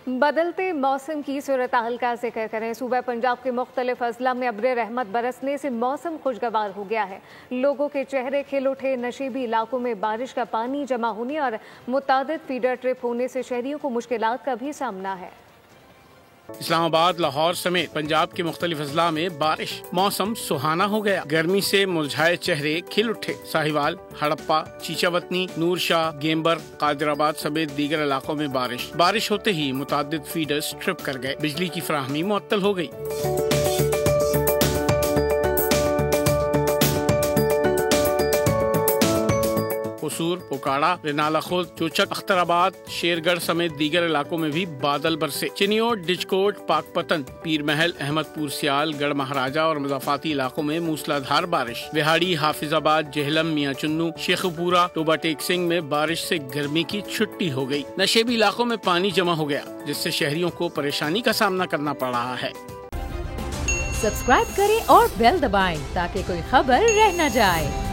بدلتے موسم کی صورتحال کا ذکر کریں۔ صوبہ پنجاب کے مختلف اضلاع میں ابر رحمت برسنے سے موسم خوشگوار ہو گیا ہے۔ لوگوں کے چہرے کھل اٹھے۔ نشیبی علاقوں میں بارش کا پانی جمع ہونے اور متعدد فیڈر ٹرپ ہونے سے شہریوں کو مشکلات کا بھی سامنا ہے۔ اسلام آباد، لاہور سمیت پنجاب کے مختلف اضلاع میں بارش، موسم سہانا ہو گیا۔ گرمی سے مرجھائے چہرے کھل اٹھے۔ ساہیوال، ہڑپا، چیچا وطنی، نور شاہ، گیمبر، قادر آباد سمیت دیگر علاقوں میں بارش ہوتے ہی متعدد فیڈرز ٹرپ کر گئے۔ بجلی کی فراہمی معطل ہو گئی۔ قصور، پوکاڑا، رنالہ خود، چوچک، اختر آباد، شیر گڑھ سمیت دیگر علاقوں میں بھی بادل برسے۔ چنیوٹ، ڈچکوٹ، پاک پتن، پیر محل، احمد پور سیال، گڑھ مہاراجہ اور مضافاتی علاقوں میں موسلادھار بارش۔ وہاڑی، حافظ آباد، جہلم، میاں چنو، شیخ پورہ، ٹوبہ ٹیک سنگھ میں بارش سے گرمی کی چھٹی ہو گئی۔ نشیبی علاقوں میں پانی جمع ہو گیا، جس سے شہریوں کو پریشانی کا سامنا کرنا پڑ رہا ہے۔ سبسکرائب کریں اور بیل دبائیں تاکہ کوئی خبر رہ نہ جائے۔